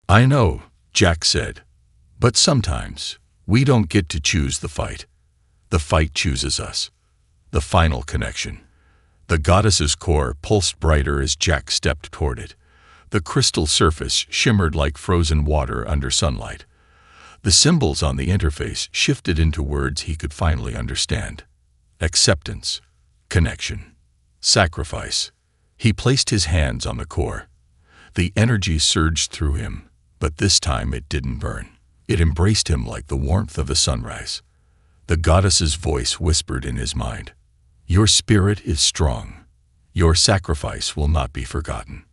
"I know," Jack said, "but sometimes we don't get to choose the fight. The fight chooses us." The final connection. The goddess's core pulsed brighter as Jack stepped toward it. The crystal surface shimmered like frozen water under sunlight. The symbols on the interface shifted into words he could finally understand. Acceptance, connection, sacrifice. He placed his hands on the core. The energy surged through him, but this time it didn't burn. It embraced him like the warmth of a sunrise. The goddess's voice whispered in his mind, "Your spirit is strong. Your sacrifice will not be forgotten."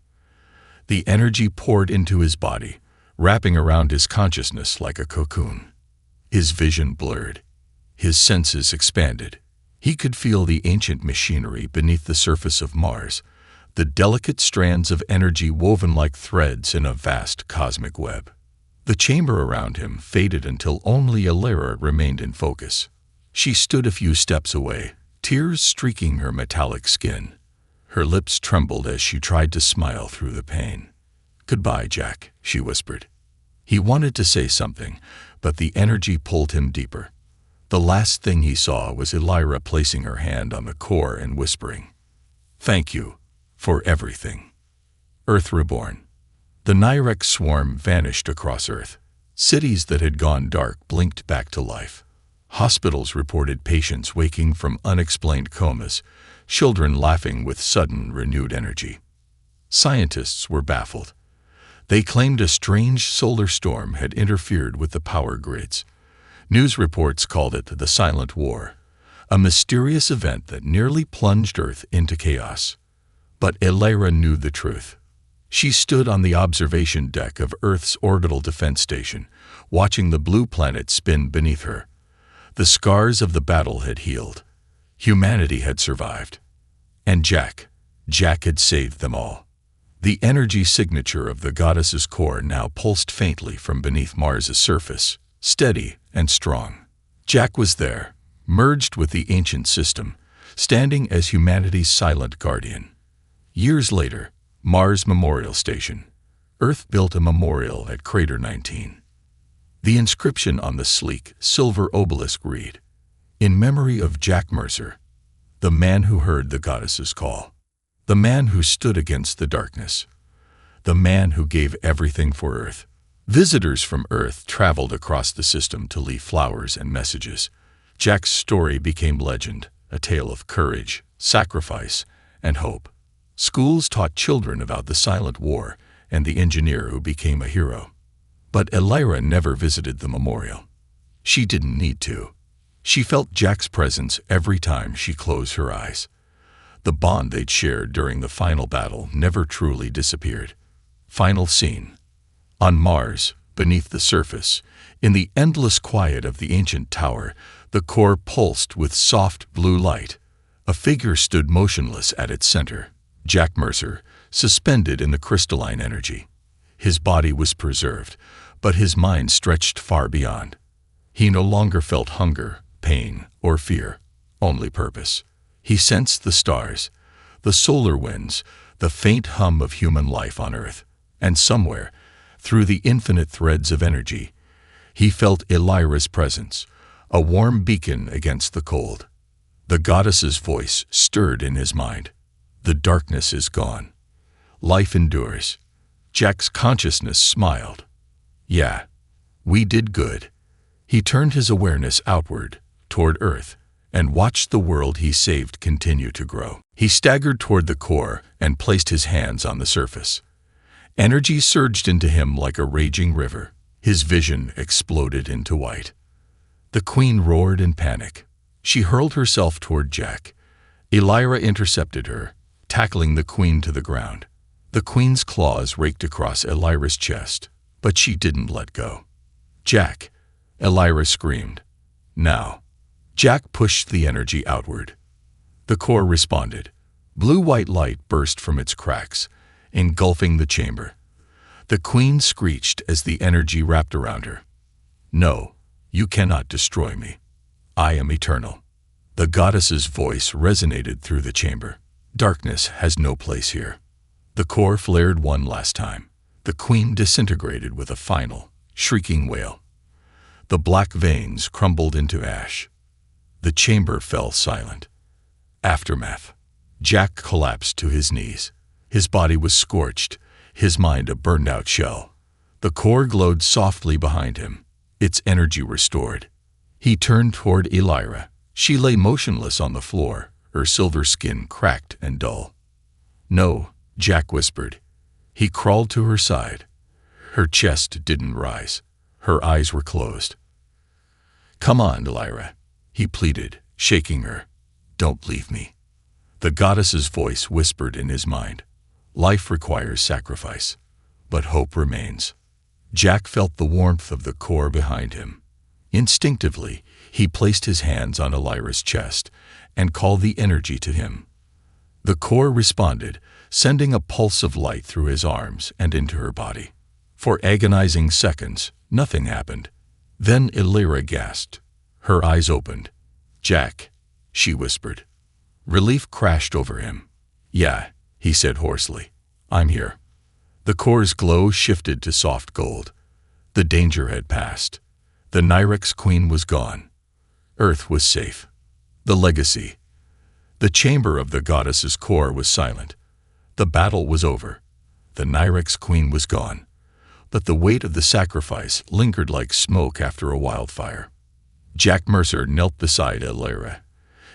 The energy poured into his body, wrapping around his consciousness like a cocoon. His vision blurred. His senses expanded. He could feel the ancient machinery beneath the surface of Mars, the delicate strands of energy woven like threads in a vast cosmic web. The chamber around him faded until only Elara remained in focus. She stood a few steps away, tears streaking her metallic skin. Her lips trembled as she tried to smile through the pain. "Goodbye, Jack," she whispered. He wanted to say something, but the energy pulled him deeper. The last thing he saw was Elara placing her hand on the core and whispering, "Thank you for everything." Earth reborn. The Nyrek swarm vanished across Earth. Cities that had gone dark blinked back to life. Hospitals reported patients waking from unexplained comas, children laughing with sudden renewed energy. Scientists were baffled. They claimed a strange solar storm had interfered with the power grids. News reports called it the Silent War, a mysterious event that nearly plunged Earth into chaos. But Elara knew the truth. She stood on the observation deck of Earth's orbital defense station, watching the blue planet spin beneath her. The scars of the battle had healed. Humanity had survived. And Jack had saved them all. The energy signature of the goddess's core now pulsed faintly from beneath Mars's surface, steady and strong. Jack was there, merged with the ancient system, standing as humanity's silent guardian. Years later, Mars Memorial Station. Earth built a memorial at Crater 19. The inscription on the sleek, silver obelisk read, "In memory of Jack Mercer, the man who heard the goddess's call, the man who stood against the darkness, the man who gave everything for Earth." Visitors from Earth traveled across the system to leave flowers and messages. Jack's story became legend, a tale of courage, sacrifice, and hope. Schools taught children about the Silent War and the engineer who became a hero. But Elara never visited the memorial. She didn't need to. She felt Jack's presence every time she closed her eyes. The bond they'd shared during the final battle never truly disappeared. Final scene. On Mars, beneath the surface, in the endless quiet of the ancient tower, the core pulsed with soft blue light. A figure stood motionless at its center. Jack Mercer, suspended in the crystalline energy. His body was preserved, but his mind stretched far beyond. He no longer felt hunger, pain, or fear, only purpose. He sensed the stars, the solar winds, the faint hum of human life on Earth, and somewhere, through the infinite threads of energy, he felt Elara's presence, a warm beacon against the cold. The goddess's voice stirred in his mind. The darkness is gone. Life endures. Jack's consciousness smiled. Yeah, we did good. He turned his awareness outward, toward Earth, and watched the world he saved continue to grow. He staggered toward the core and placed his hands on the surface. Energy surged into him like a raging river. His vision exploded into white. The Queen roared in panic. She hurled herself toward Jack. Elara intercepted her, tackling the Queen to the ground. The Queen's claws raked across Elara's chest, but she didn't let go. "Jack!" Elara screamed. "Now!" Jack pushed the energy outward. The core responded. Blue-white light burst from its cracks, engulfing the chamber. The Queen screeched as the energy wrapped around her. "No, you cannot destroy me. I am eternal." The goddess's voice resonated through the chamber. "Darkness has no place here." The core flared one last time. The queen disintegrated with a final, shrieking wail. The black veins crumbled into ash. The chamber fell silent. Aftermath. Jack collapsed to his knees. His body was scorched, his mind a burned-out shell. The core glowed softly behind him, its energy restored. He turned toward Elira. She lay motionless on the floor, her silver skin cracked and dull. "No," Jack whispered. He crawled to her side. Her chest didn't rise. Her eyes were closed. "Come on, Elira," he pleaded, shaking her. "Don't leave me." The goddess's voice whispered in his mind. Life requires sacrifice, but hope remains. Jack felt the warmth of the core behind him. Instinctively, he placed his hands on Elira's chest and called the energy to him. The core responded, sending a pulse of light through his arms and into her body. For agonizing seconds, nothing happened. Then Elira gasped. Her eyes opened. "Jack," she whispered. Relief crashed over him. "Yeah," he said hoarsely. "I'm here." The core's glow shifted to soft gold. The danger had passed. The Nyrex queen was gone. Earth was safe. The legacy. The chamber of the goddess's core was silent. The battle was over. The Nyrex queen was gone. But the weight of the sacrifice lingered like smoke after a wildfire. Jack Mercer knelt beside Elira,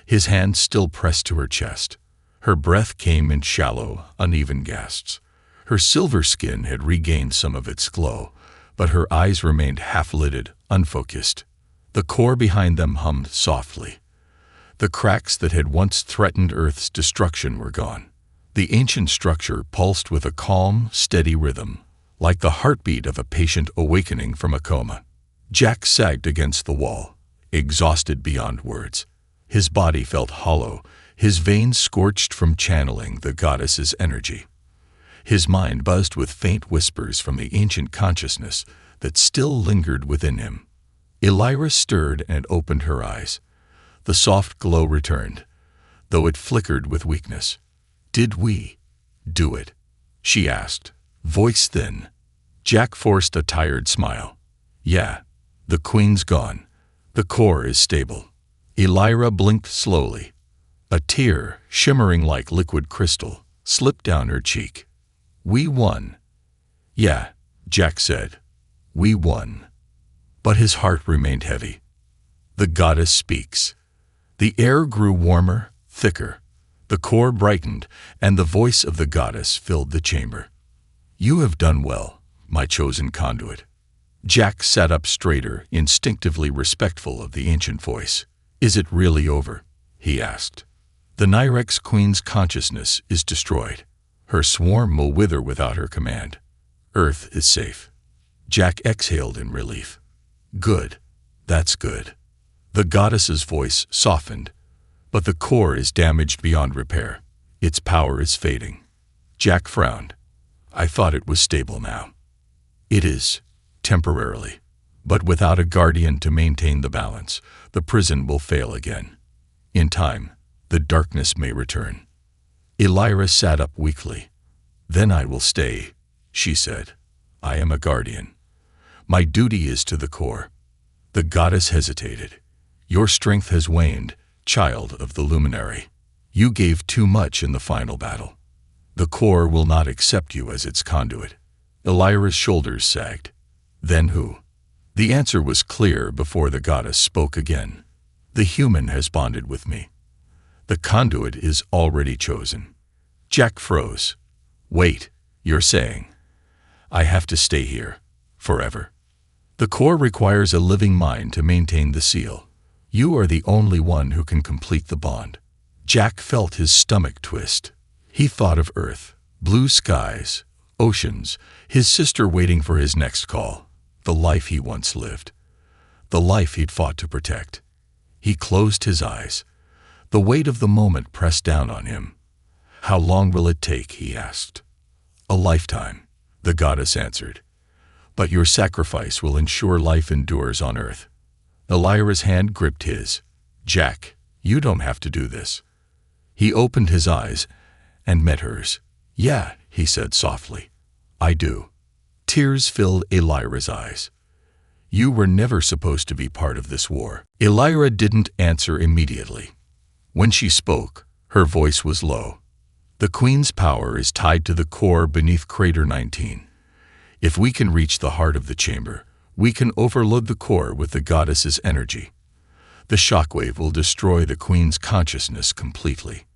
his hand still pressed to her chest. Her breath came in shallow, uneven gasps. Her silver skin had regained some of its glow, but her eyes remained half-lidded, unfocused. The core behind them hummed softly. The cracks that had once threatened Earth's destruction were gone. The ancient structure pulsed with a calm, steady rhythm, like the heartbeat of a patient awakening from a coma. Jack sagged against the wall, exhausted beyond words. His body felt hollow, his veins scorched from channeling the goddess's energy. His mind buzzed with faint whispers from the ancient consciousness that still lingered within him. Elira stirred and opened her eyes. The soft glow returned, though it flickered with weakness. "Did we do it?" she asked, voice thin. Jack forced a tired smile. "Yeah, the queen's gone. The core is stable." Elira blinked slowly. A tear, shimmering like liquid crystal, slipped down her cheek. "We won." "Yeah," Jack said. "We won." But his heart remained heavy. The goddess speaks. The air grew warmer, thicker. The core brightened, and the voice of the goddess filled the chamber. "You have done well, my chosen conduit." Jack sat up straighter, instinctively respectful of the ancient voice. "Is it really over?" he asked. "The Nyrex queen's consciousness is destroyed. Her swarm will wither without her command. Earth is safe." Jack exhaled in relief. "Good. That's good." The goddess's voice softened. "But the core is damaged beyond repair. Its power is fading." Jack frowned. "I thought it was stable now." "It is, temporarily. But without a guardian to maintain the balance, the prison will fail again. In time, the darkness may return." Elira sat up weakly. "Then I will stay," she said. "I am a guardian. My duty is to the core." The goddess hesitated. "Your strength has waned, child of the luminary. You gave too much in the final battle. The core will not accept you as its conduit." Elira's shoulders sagged. "Then who?" The answer was clear before the goddess spoke again. "The human has bonded with me. The conduit is already chosen." Jack froze. "Wait, you're saying I have to stay here forever?" "The core requires a living mind to maintain the seal. You are the only one who can complete the bond." Jack felt his stomach twist. He thought of Earth, blue skies, oceans, his sister waiting for his next call, the life he once lived, the life he'd fought to protect. He closed his eyes. The weight of the moment pressed down on him. "How long will it take?" he asked. "A lifetime," the goddess answered. "But your sacrifice will ensure life endures on Earth." Elira's hand gripped his. "Jack, you don't have to do this." He opened his eyes and met hers. "Yeah," he said softly. "I do." Tears filled Elira's eyes. You were never supposed to be part of this war. Elira didn't answer immediately. When she spoke, her voice was low. The Queen's power is tied to the core beneath Crater 19. If we can reach the heart of the chamber, we can overload the core with the goddess's energy. The shockwave will destroy the Queen's consciousness completely.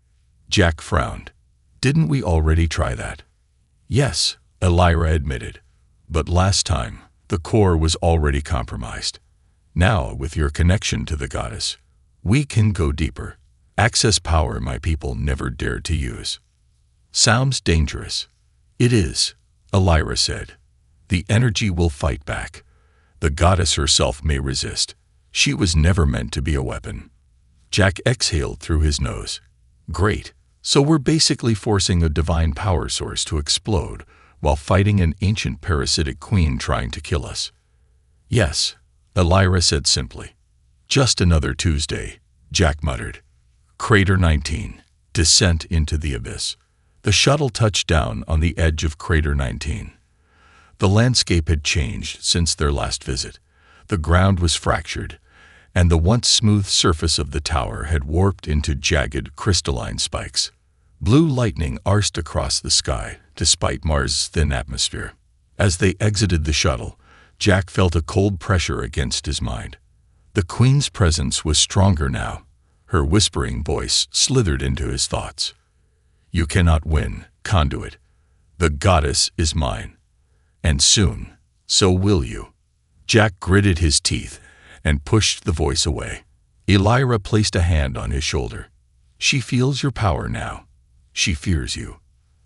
Jack frowned. Didn't we already try that? Yes, Elira admitted. But last time, the core was already compromised. Now, with your connection to the goddess, we can go deeper. Access power my people never dared to use. Sounds dangerous. It is, Elira said. The energy will fight back. The goddess herself may resist. She was never meant to be a weapon. Jack exhaled through his nose. Great. So we're basically forcing a divine power source to explode while fighting an ancient parasitic queen trying to kill us. Yes, Elira said simply. Just another Tuesday, Jack muttered. Crater 19. Descent into the abyss. The shuttle touched down on the edge of Crater 19. The landscape had changed since their last visit. The ground was fractured, and the once smooth surface of the tower had warped into jagged, crystalline spikes. Blue lightning arced across the sky, despite Mars' thin atmosphere. As they exited the shuttle, Jack felt a cold pressure against his mind. The Queen's presence was stronger now. Her whispering voice slithered into his thoughts. You cannot win, Conduit. The goddess is mine. And soon, so will you. Jack gritted his teeth and pushed the voice away. Elira placed a hand on his shoulder. She feels your power now. She fears you.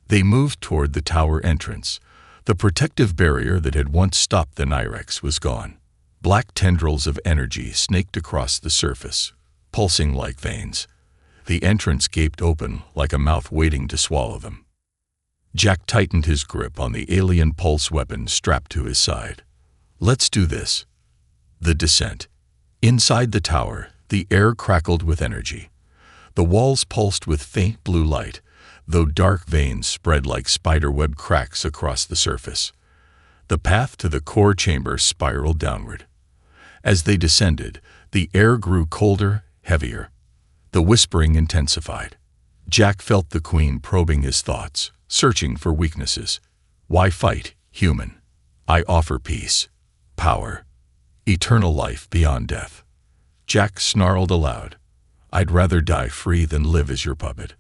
They moved toward the tower entrance. The protective barrier that had once stopped the Nyrex was gone. Black tendrils of energy snaked across the surface, pulsing like veins. The entrance gaped open like a mouth waiting to swallow them. Jack tightened his grip on the alien pulse weapon strapped to his side. Let's do this. The descent. Inside the tower, the air crackled with energy. The walls pulsed with faint blue light, though dark veins spread like spiderweb cracks across the surface. The path to the core chamber spiraled downward. As they descended, the air grew colder, heavier. The whispering intensified. Jack felt the Queen probing his thoughts, searching for weaknesses. Why fight, human? I offer peace, power, eternal life beyond death. Jack snarled aloud. I'd rather die free than live as your puppet.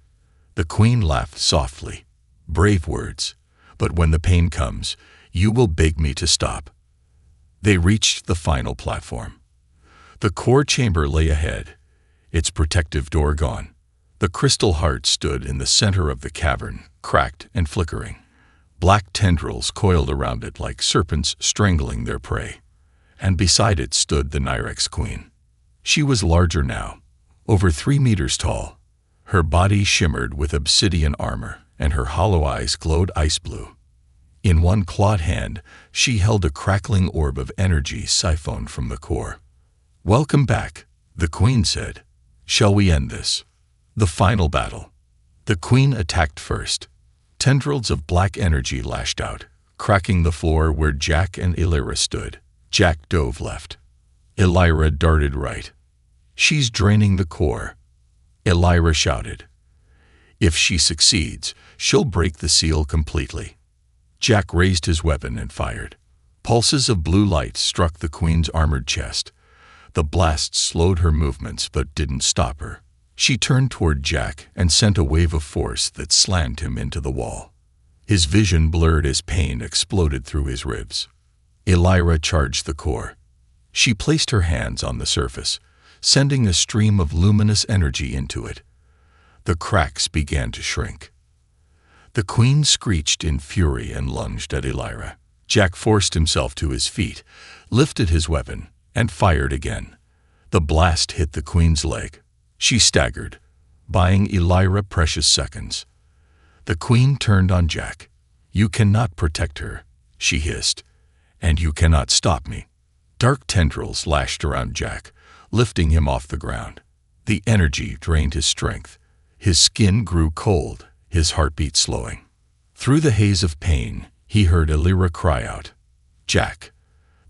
The Queen laughed softly. Brave words, but when the pain comes, you will beg me to stop. They reached the final platform. The core chamber lay ahead, its protective door gone. The crystal heart stood in the center of the cavern, cracked and flickering. Black tendrils coiled around it like serpents strangling their prey. And beside it stood the Nyrex Queen. She was larger now, over 3 meters tall. Her body shimmered with obsidian armor, and her hollow eyes glowed ice blue. In one clawed hand, she held a crackling orb of energy siphoned from the core. Welcome back, the Queen said. Shall we end this? The final battle. The Queen attacked first. Tendrils of black energy lashed out, cracking the floor where Jack and Elira stood. Jack dove left. Elira darted right. She's draining the core, Elira shouted. If she succeeds, she'll break the seal completely. Jack raised his weapon and fired. Pulses of blue light struck the Queen's armored chest. The blast slowed her movements but didn't stop her. She turned toward Jack and sent a wave of force that slammed him into the wall. His vision blurred as pain exploded through his ribs. Elira charged the core. She placed her hands on the surface, sending a stream of luminous energy into it. The cracks began to shrink. The Queen screeched in fury and lunged at Elira. Jack forced himself to his feet, lifted his weapon, and fired again. The blast hit the Queen's leg. She staggered, buying Elira precious seconds. The Queen turned on Jack. You cannot protect her, she hissed, and you cannot stop me. Dark tendrils lashed around Jack, lifting him off the ground. The energy drained his strength. His skin grew cold, his heartbeat slowing. Through the haze of pain, he heard Elira cry out, Jack.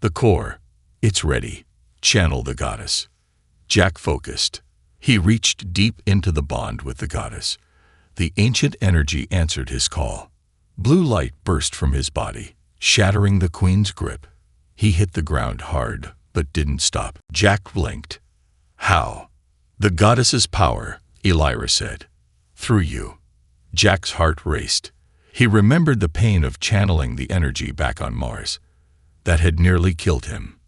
The core. It's ready. Channel the goddess. Jack focused. He reached deep into the bond with the goddess. The ancient energy answered his call. Blue light burst from his body, shattering the queen's grip. He hit the ground hard, but didn't stop. Jack blinked. How? The goddess's power, Elira said. Through you. Jack's heart raced. He remembered the pain of channeling the energy back on Mars. That had nearly killed him.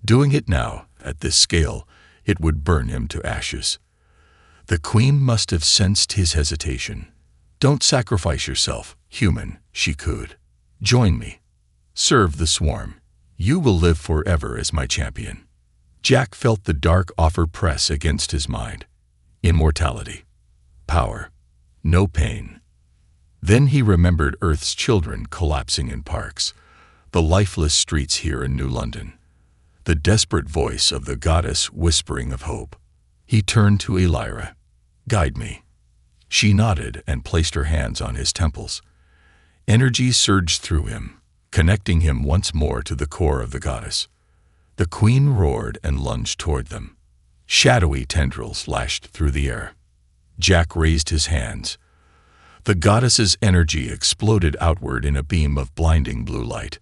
Doing it now, at this scale, it would burn him to ashes. The queen must have sensed his hesitation. Don't sacrifice yourself, human, she cooed. Join me. Serve the swarm. You will live forever as my champion. Jack felt the dark offer press against his mind. Immortality. Power. No pain. Then he remembered Earth's children collapsing in parks, the lifeless streets here in New London, the desperate voice of the goddess whispering of hope. He turned to Elira. Guide me. She nodded and placed her hands on his temples. Energy surged through him, connecting him once more to the core of the goddess. The queen roared and lunged toward them. Shadowy tendrils lashed through the air. Jack raised his hands. The goddess's energy exploded outward in a beam of blinding blue light.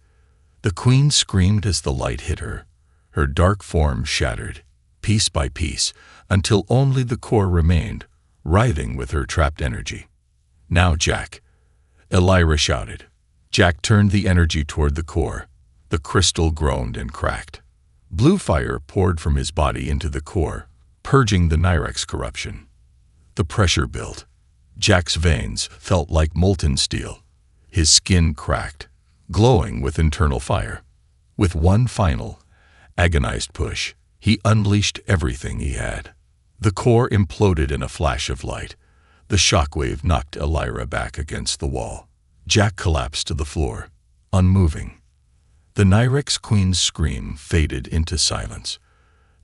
The queen screamed as the light hit her. Her dark form shattered, piece by piece, until only the core remained, writhing with her trapped energy. Now, Jack. Elira shouted. Jack turned the energy toward the core. The crystal groaned and cracked. Blue fire poured from his body into the core, purging the Nyrex corruption. The pressure built. Jack's veins felt like molten steel. His skin cracked, glowing with internal fire. With one final, agonized push, he unleashed everything he had. The core imploded in a flash of light. The shockwave knocked Elira back against the wall. Jack collapsed to the floor, unmoving. The Nyrex queen's scream faded into silence.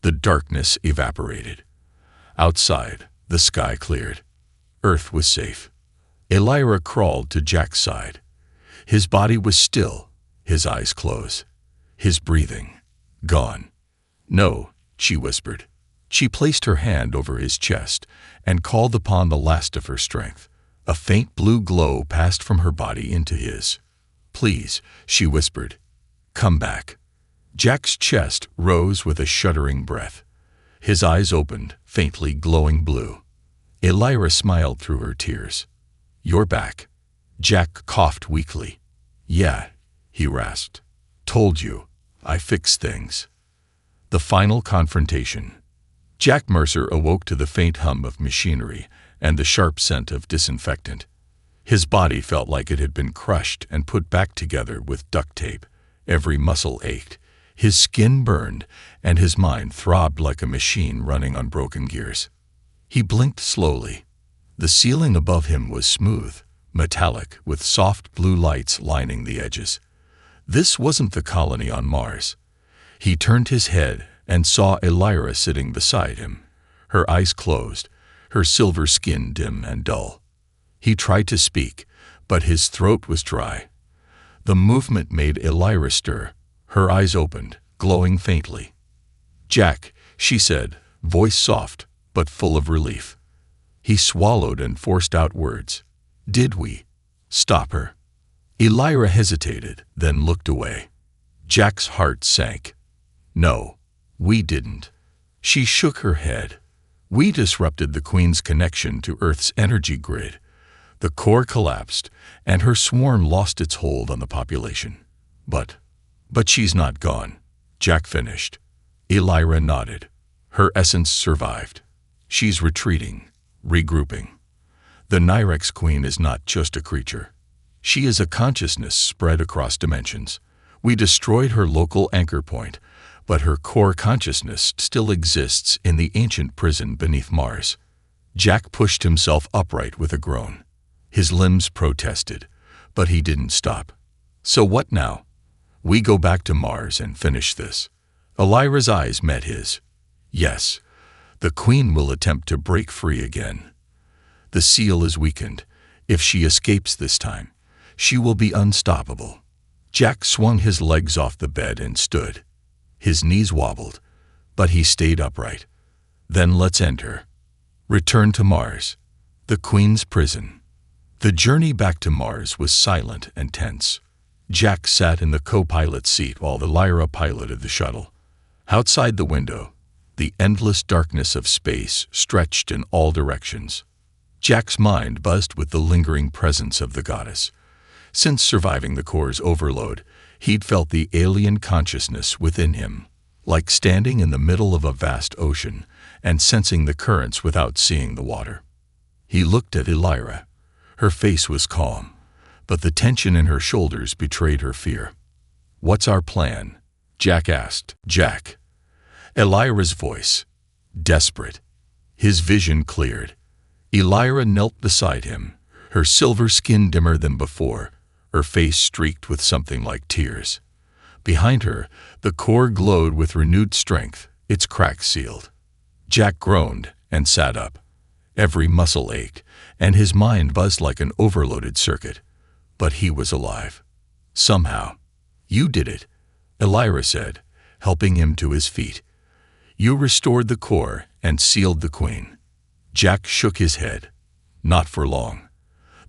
The darkness evaporated. Outside, the sky cleared. Earth was safe. Elira crawled to Jack's side. His body was still, his eyes closed. His breathing gone. No, she whispered. She placed her hand over his chest and called upon the last of her strength. A faint blue glow passed from her body into his. Please, she whispered. Come back. Jack's chest rose with a shuddering breath. His eyes opened, faintly glowing blue. Elira smiled through her tears. You're back. Jack coughed weakly. Yeah, he rasped. Told you, I fixed things. The final confrontation. Jack Mercer awoke to the faint hum of machinery and the sharp scent of disinfectant. His body felt like it had been crushed and put back together with duct tape. Every muscle ached. His skin burned, and his mind throbbed like a machine running on broken gears. He blinked slowly. The ceiling above him was smooth, metallic, with soft blue lights lining the edges. This wasn't the colony on Mars. He turned his head and saw Elira sitting beside him, her eyes closed, her silver skin dim and dull. He tried to speak, but his throat was dry. The movement made Elira stir. Her eyes opened, glowing faintly. Jack, she said, voice soft, but full of relief. He swallowed and forced out words. Did we stop her? Elira hesitated, then looked away. Jack's heart sank. No, we didn't. She shook her head. We disrupted the Queen's connection to Earth's energy grid. The core collapsed, and her swarm lost its hold on the population. But she's not gone, Jack finished. Elira nodded. Her essence survived. She's retreating, regrouping. The Nyrex Queen is not just a creature. She is a consciousness spread across dimensions. We destroyed her local anchor point, but her core consciousness still exists in the ancient prison beneath Mars. Jack pushed himself upright with a groan. His limbs protested, but he didn't stop. So what now? We go back to Mars and finish this. Elira's eyes met his. Yes, the Queen will attempt to break free again. The seal is weakened. If she escapes this time, she will be unstoppable. Jack swung his legs off the bed and stood. His knees wobbled, but he stayed upright. Then let's enter. Return to Mars. The Queen's prison. The journey back to Mars was silent and tense. Jack sat in the co-pilot's seat while Elira piloted the shuttle. Outside the window, the endless darkness of space stretched in all directions. Jack's mind buzzed with the lingering presence of the goddess. Since surviving the core's overload, he'd felt the alien consciousness within him, like standing in the middle of a vast ocean and sensing the currents without seeing the water. He looked at Elira. Her face was calm, but the tension in her shoulders betrayed her fear. "What's our plan?" Jack asked. "Jack." Elira's voice, desperate. His vision cleared. Elira knelt beside him, her silver skin dimmer than before, her face streaked with something like tears. Behind her, the core glowed with renewed strength, its cracks sealed. Jack groaned and sat up. Every muscle ached, and his mind buzzed like an overloaded circuit. But he was alive. Somehow. "You did it," Elira said, helping him to his feet. "You restored the core and sealed the Queen." Jack shook his head. "Not for long.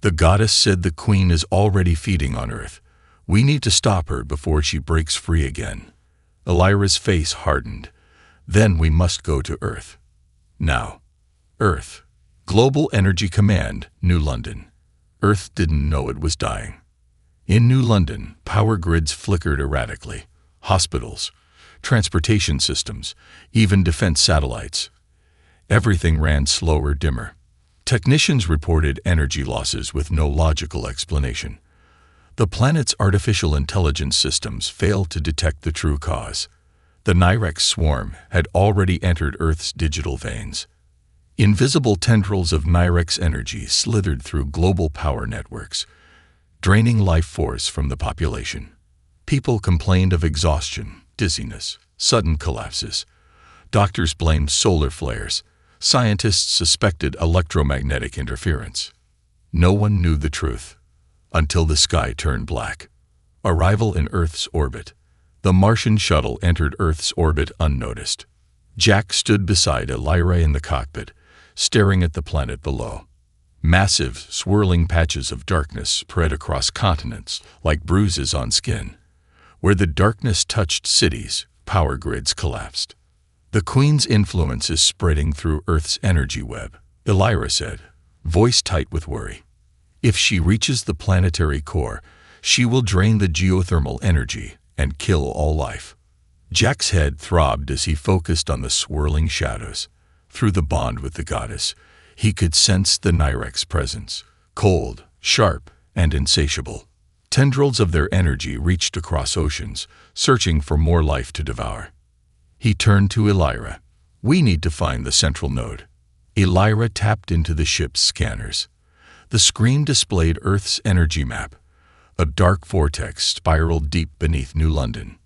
The goddess said the Queen is already feeding on Earth. We need to stop her before she breaks free again." Elira's face hardened. "Then we must go to Earth. Now." Earth. Global Energy Command, New London. Earth didn't know it was dying. In New London, power grids flickered erratically. Hospitals, transportation systems, even defense satellites. Everything ran slower, dimmer. Technicians reported energy losses with no logical explanation. The planet's artificial intelligence systems failed to detect the true cause. The Nyrex swarm had already entered Earth's digital veins. Invisible tendrils of Nyrex energy slithered through global power networks, draining life force from the population. People complained of exhaustion, dizziness, sudden collapses. Doctors blamed solar flares. Scientists suspected electromagnetic interference. No one knew the truth until the sky turned black. Arrival in Earth's orbit. The Martian shuttle entered Earth's orbit unnoticed. Jack stood beside Elira in the cockpit, staring at the planet below. Massive, swirling patches of darkness spread across continents like bruises on skin. Where the darkness touched cities, power grids collapsed. "The Queen's influence is spreading through Earth's energy web," Elira said, voice tight with worry. "If she reaches the planetary core, she will drain the geothermal energy and kill all life." Jack's head throbbed as he focused on the swirling shadows. Through the bond with the goddess, he could sense the Nyrex presence, cold, sharp, and insatiable. Tendrils of their energy reached across oceans, searching for more life to devour. He turned to Elira. "We need to find the central node." Elira tapped into the ship's scanners. The screen displayed Earth's energy map. A dark vortex spiraled deep beneath New London.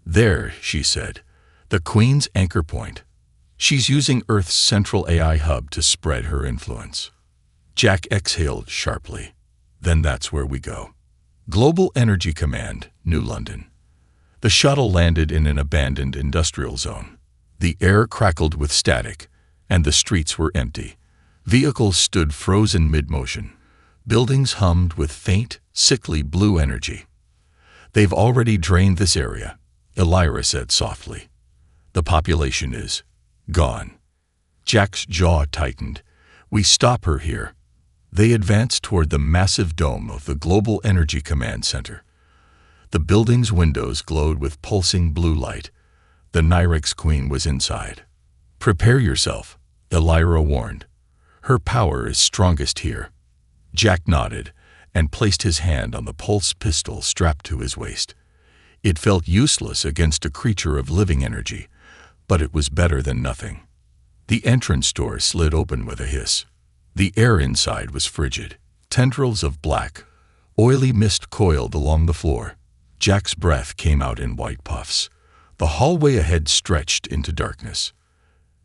"There," she said, "the Queen's anchor point. She's using Earth's central AI hub to spread her influence." Jack exhaled sharply. "Then that's where we go." Global Energy Command, New London. The shuttle landed in an abandoned industrial zone. The air crackled with static, and the streets were empty. Vehicles stood frozen mid-motion. Buildings hummed with faint, sickly blue energy. "They've already drained this area," Elira said softly. "The population is gone." Jack's jaw tightened. "We stop her here." They advanced toward the massive dome of the Global Energy Command Center. The building's windows glowed with pulsing blue light. The Nyrex Queen was inside. "Prepare yourself," Elira warned. "Her power is strongest here." Jack nodded and placed his hand on the pulse pistol strapped to his waist. It felt useless against a creature of living energy, but it was better than nothing. The entrance door slid open with a hiss. The air inside was frigid. Tendrils of black, oily mist coiled along the floor. Jack's breath came out in white puffs. The hallway ahead stretched into darkness.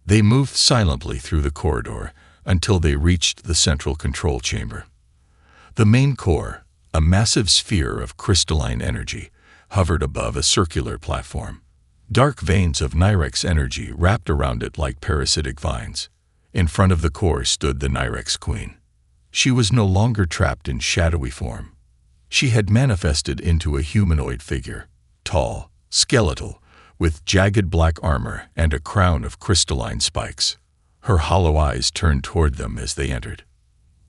They moved silently through the corridor until they reached the central control chamber. The main core, A massive sphere of crystalline energy hovered above a circular platform. Dark veins of Nyrex energy wrapped around it like parasitic vines. In front of the core stood the Nyrex Queen. She was no longer trapped in shadowy form. She had manifested into a humanoid figure, tall, skeletal, with jagged black armor and a crown of crystalline spikes. Her hollow eyes turned toward them as they entered.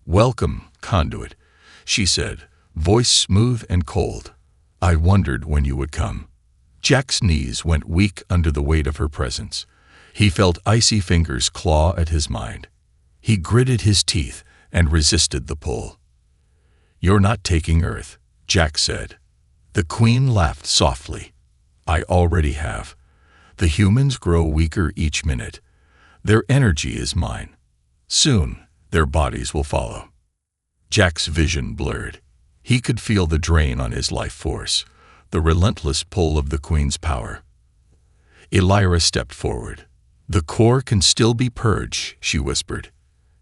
"Welcome, Conduit," she said, voice smooth and cold. "I wondered when you would come." Jack's knees went weak under the weight of her presence. He felt icy fingers claw at his mind. He gritted his teeth and resisted the pull. "You're not taking Earth," Jack said. The Queen laughed softly. "I already have. The humans grow weaker each minute. Their energy is mine. Soon, their bodies will follow." Jack's vision blurred. He could feel the drain on his life force, the relentless pull of the Queen's power. Elira stepped forward. "The core can still be purged," she whispered.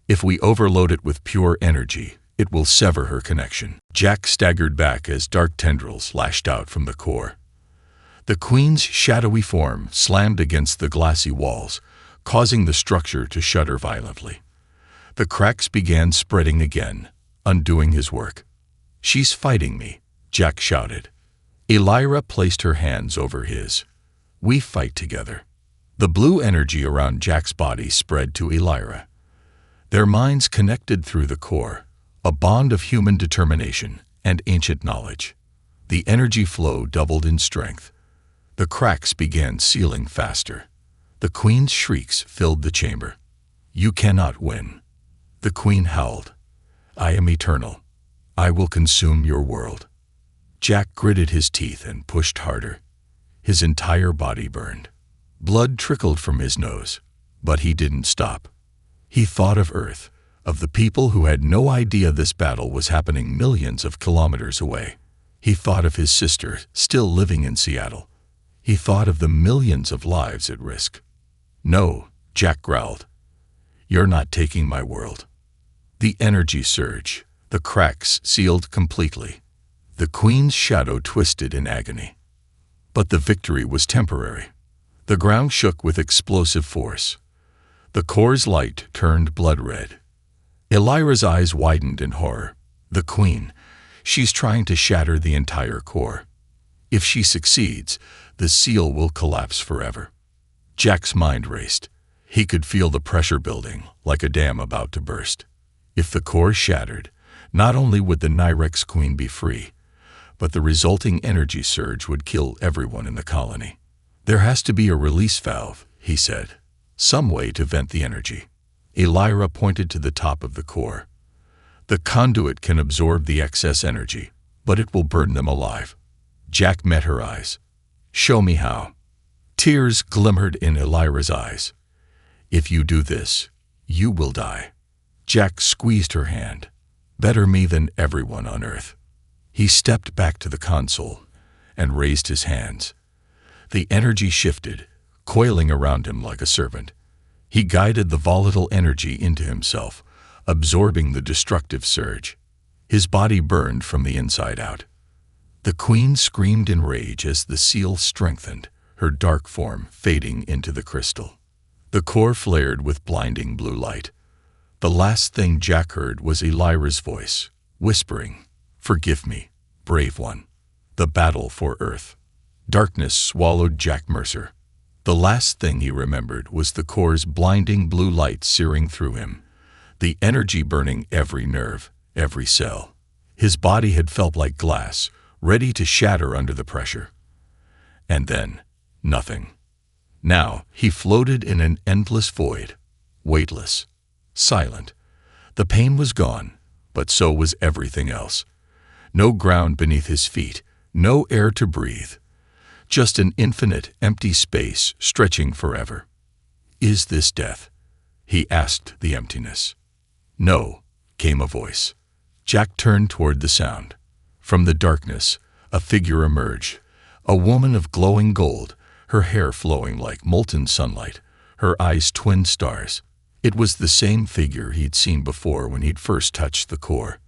"If we overload it with pure energy, it will sever her connection." Jack staggered back as dark tendrils lashed out from the core. The Queen's shadowy form slammed against the glassy walls, causing the structure to shudder violently. The cracks began spreading again, undoing his work. "She's fighting me," Jack shouted. Elira placed her hands over his. "We fight together." The blue energy around Jack's body spread to Elira. Their minds connected through the core, a bond of human determination and ancient knowledge. The energy flow doubled in strength. The cracks began sealing faster. The Queen's shrieks filled the chamber. "You cannot win." The Queen howled. "I am eternal. I will consume your world." Jack gritted his teeth and pushed harder. His entire body burned. Blood trickled from his nose, but he didn't stop. He thought of Earth, of the people who had no idea this battle was happening millions of kilometers away. He thought of his sister still living in Seattle. He thought of the millions of lives at risk. "No," Jack growled. "You're not taking my world." The energy surged. The cracks sealed completely. The Queen's shadow twisted in agony. But the victory was temporary. The ground shook with explosive force. The core's light turned blood red. Elira's eyes widened in horror. The Queen, she's trying to shatter the entire core. If she succeeds, the seal will collapse forever. Jack's mind raced. He could feel the pressure building, like a dam about to burst. If the core shattered, not only would the Nyrex Queen be free, but the resulting energy surge would kill everyone in the colony. "There has to be a release valve," he said. "Some way to vent the energy." Elira pointed to the top of the core. "The conduit can absorb the excess energy, but it will burn them alive." Jack met her eyes. "Show me how." Tears glimmered in Elira's eyes. "If you do this, you will die." Jack squeezed her hand. "Better me than everyone on Earth." He stepped back to the console and raised his hands. The energy shifted, coiling around him like a serpent. He guided the volatile energy into himself, absorbing the destructive surge. His body burned from the inside out. The Queen screamed in rage as the seal strengthened, her dark form fading into the crystal. The core flared with blinding blue light. The last thing Jack heard was Elira's voice, whispering, "Forgive me, brave one." The battle for Earth. Darkness swallowed Jack Mercer. The last thing he remembered was the core's blinding blue light searing through him, the energy burning every nerve, every cell. His body had felt like glass, ready to shatter under the pressure. And then, nothing. Now, he floated in an endless void, weightless, silent. The pain was gone, but so was everything else. No ground beneath his feet, no air to breathe. Just an infinite, empty space stretching forever. "Is this death?" he asked the emptiness. "No," came a voice. Jack turned toward the sound. From the darkness, a figure emerged, a woman of glowing gold, her hair flowing like molten sunlight, her eyes twin stars. It was the same figure he'd seen before when he'd first touched the core.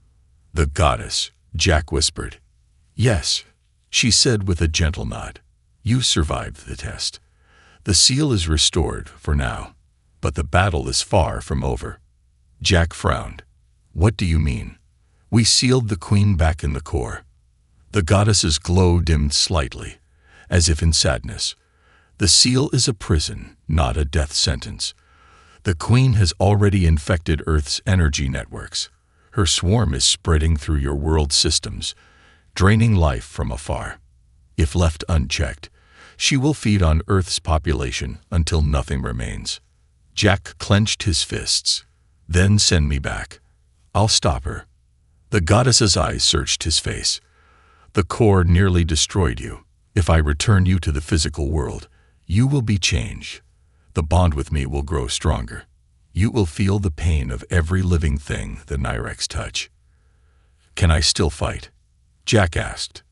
The goddess, Jack whispered. Yes, she said with a gentle nod. You survived the test. The seal is restored for now, but the battle is far from over. Jack frowned. What do you mean? We sealed the queen back in the core. The goddess's glow dimmed slightly, as if in sadness. The seal is a prison, not a death sentence. The queen has already infected Earth's energy networks. Her swarm is spreading through your world systems, draining life from afar. If left unchecked, she will feed on Earth's population until nothing remains. Jack clenched his fists. Then send me back. I'll stop her. The goddess's eyes searched his face. The core nearly destroyed you. If I return you to the physical world, you will be changed. The bond with me will grow stronger. You will feel the pain of every living thing the Nyrex touch. Can I still fight? Jack asked.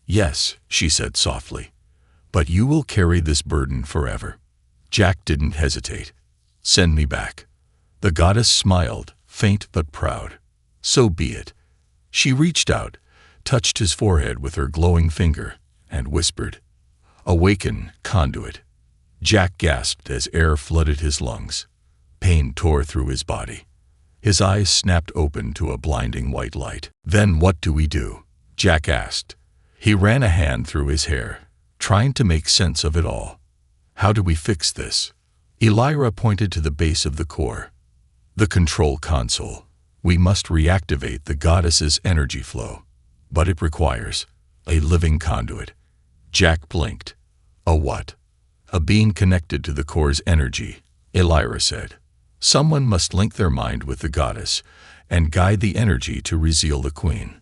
Yes, she said softly. But you will carry this burden forever. Jack didn't hesitate. Send me back. The goddess smiled, faint but proud. So be it. She reached out, touched his forehead with her glowing finger, and whispered, Awaken, conduit. Jack gasped as air flooded his lungs. Pain tore through his body. His eyes snapped open to a blinding white light. Then what do we do? Jack asked. He ran a hand through his hair, trying to make sense of it all. How do we fix this? Elira pointed to the base of the core. The control console. We must reactivate the goddess's energy flow. But it requires a living conduit. Jack blinked. A what? A being connected to the core's energy, Elira said. Someone must link their mind with the goddess and guide the energy to reseal the queen.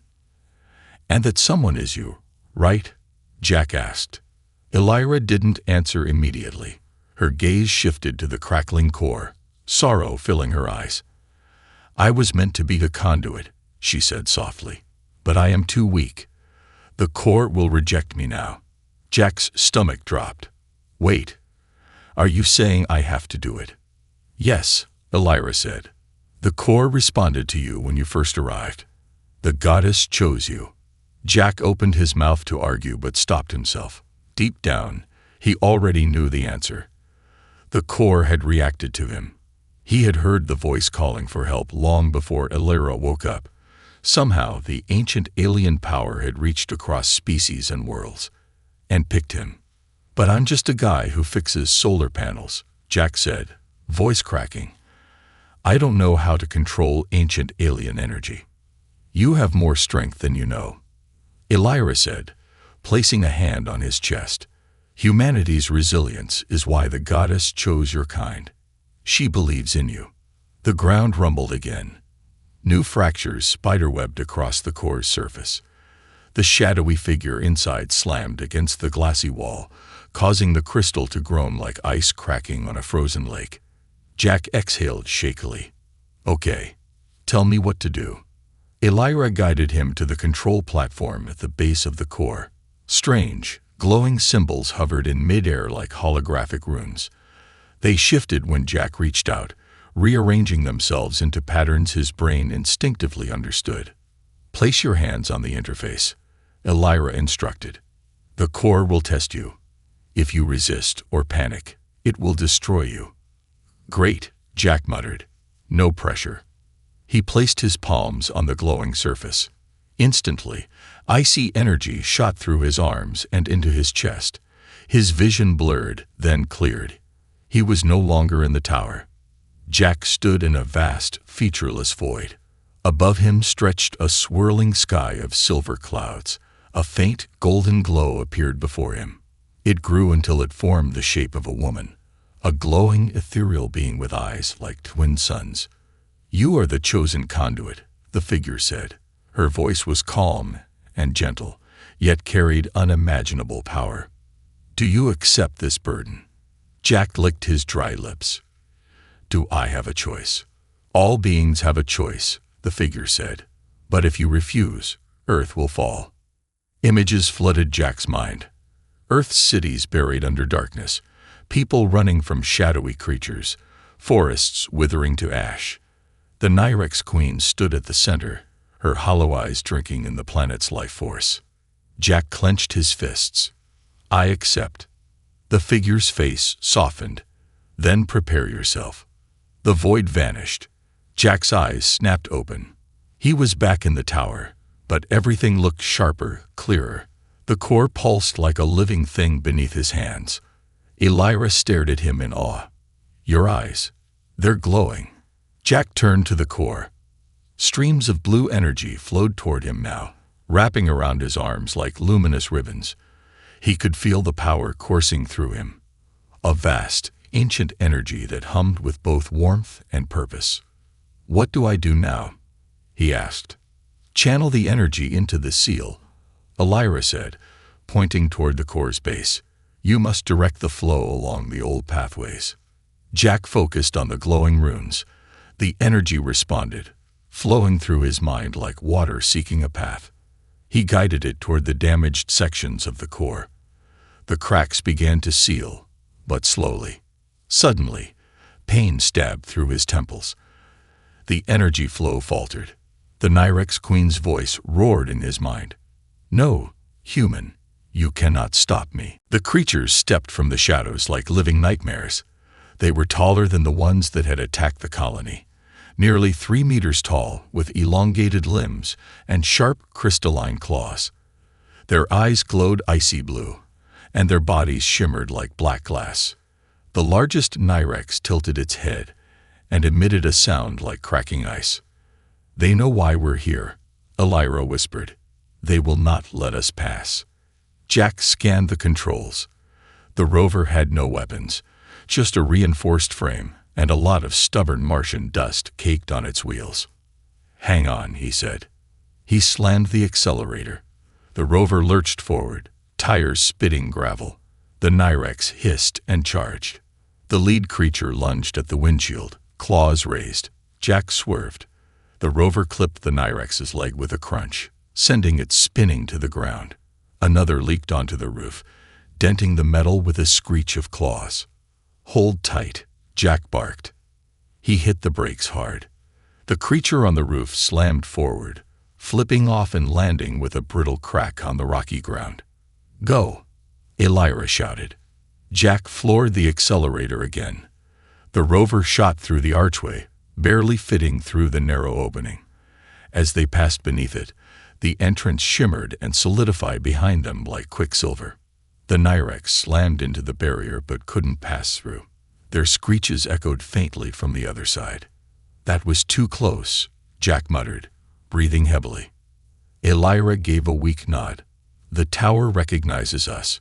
And that someone is you, right? Jack asked. Elira didn't answer immediately. Her gaze shifted to the crackling core, sorrow filling her eyes. I was meant to be a conduit, she said softly, but I am too weak. The core will reject me now. Jack's stomach dropped. Wait, are you saying I have to do it? Yes, Elira said. The core responded to you when you first arrived. The goddess chose you. Jack opened his mouth to argue but stopped himself. Deep down, he already knew the answer. The core had reacted to him. He had heard the voice calling for help long before Elira woke up. Somehow, the ancient alien power had reached across species and worlds, and picked him. But I'm just a guy who fixes solar panels, Jack said, voice cracking. I don't know how to control ancient alien energy. You have more strength than you know. Elira said, placing a hand on his chest. Humanity's resilience is why the goddess chose your kind. She believes in you. The ground rumbled again. New fractures spiderwebbed across the core's surface. The shadowy figure inside slammed against the glassy wall, causing the crystal to groan like ice cracking on a frozen lake. Jack exhaled shakily. Okay, tell me what to do. Elira guided him to the control platform at the base of the core. Strange, glowing symbols hovered in midair like holographic runes. They shifted when Jack reached out, rearranging themselves into patterns his brain instinctively understood. Place your hands on the interface, Elira instructed. The core will test you. If you resist or panic, it will destroy you. Great, Jack muttered. No pressure. He placed his palms on the glowing surface. Instantly, icy energy shot through his arms and into his chest. His vision blurred, then cleared. He was no longer in the tower. Jack stood in a vast, featureless void. Above him stretched a swirling sky of silver clouds. A faint, golden glow appeared before him. It grew until it formed the shape of a woman, a glowing, ethereal being with eyes like twin suns. You are the chosen conduit, the figure said. Her voice was calm and gentle, yet carried unimaginable power. Do you accept this burden? Jack licked his dry lips. Do I have a choice? All beings have a choice, the figure said. But if you refuse, Earth will fall. Images flooded Jack's mind. Earth's cities buried under darkness, people running from shadowy creatures, forests withering to ash. The Nyrex queen stood at the center, her hollow eyes drinking in the planet's life force. Jack clenched his fists. I accept. The figure's face softened. Then prepare yourself. The void vanished. Jack's eyes snapped open. He was back in the tower, but everything looked sharper, clearer. The core pulsed like a living thing beneath his hands. Elira stared at him in awe. Your eyes, they're glowing. Jack turned to the core. Streams of blue energy flowed toward him now, wrapping around his arms like luminous ribbons. He could feel the power coursing through him. A vast, ancient energy that hummed with both warmth and purpose. What do I do now? He asked. Channel the energy into the seal, Elira said, pointing toward the core's base. You must direct the flow along the old pathways. Jack focused on the glowing runes. The energy responded, flowing through his mind like water seeking a path. He guided it toward the damaged sections of the core. The cracks began to seal, but slowly. Suddenly, pain stabbed through his temples. The energy flow faltered. The Nyrex Queen's voice roared in his mind. No, human, you cannot stop me. The creatures stepped from the shadows like living nightmares. They were taller than the ones that had attacked the colony. Nearly 3 meters tall, with elongated limbs and sharp crystalline claws. Their eyes glowed icy blue, and their bodies shimmered like black glass. The largest Nyrex tilted its head and emitted a sound like cracking ice. They know why we're here, Elira whispered. They will not let us pass. Jack scanned the controls. The rover had no weapons, just a reinforced frame and a lot of stubborn Martian dust caked on its wheels. Hang on, he said. He slammed the accelerator. The rover lurched forward, tires spitting gravel. The Nyrex hissed and charged. The lead creature lunged at the windshield, claws raised. Jack swerved. The rover clipped the Nyrex's leg with a crunch, sending it spinning to the ground. Another leaked onto the roof, denting the metal with a screech of claws. Hold tight, Jack barked. He hit the brakes hard. The creature on the roof slammed forward, flipping off and landing with a brittle crack on the rocky ground. Go, Elira shouted. Jack floored the accelerator again. The rover shot through the archway, barely fitting through the narrow opening. As they passed beneath it, the entrance shimmered and solidified behind them like quicksilver. The Nyrex slammed into the barrier but couldn't pass through. Their screeches echoed faintly from the other side. That was too close, Jack muttered, breathing heavily. Elira gave a weak nod. The tower recognizes us.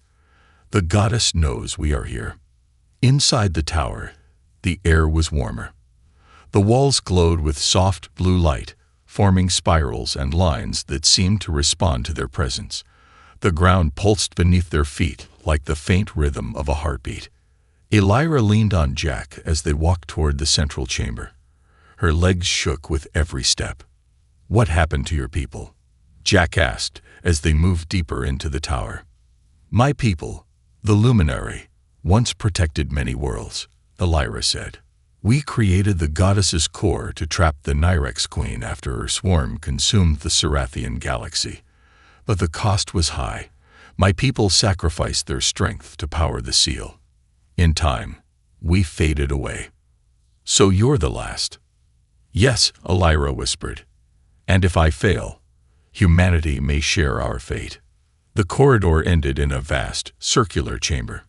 The goddess knows we are here. Inside the tower, the air was warmer. The walls glowed with soft blue light, forming spirals and lines that seemed to respond to their presence. The ground pulsed beneath their feet like the faint rhythm of a heartbeat. Elira leaned on Jack as they walked toward the central chamber. Her legs shook with every step. What happened to your people? Jack asked as they moved deeper into the tower. My people, the Luminary, once protected many worlds, Elira said. We created the goddess's core to trap the Nyrex Queen after her swarm consumed the Sarathian galaxy. But the cost was high. My people sacrificed their strength to power the seal. In time, we faded away. So you're the last? Yes, Elira whispered. And if I fail, humanity may share our fate. The corridor ended in a vast, circular chamber.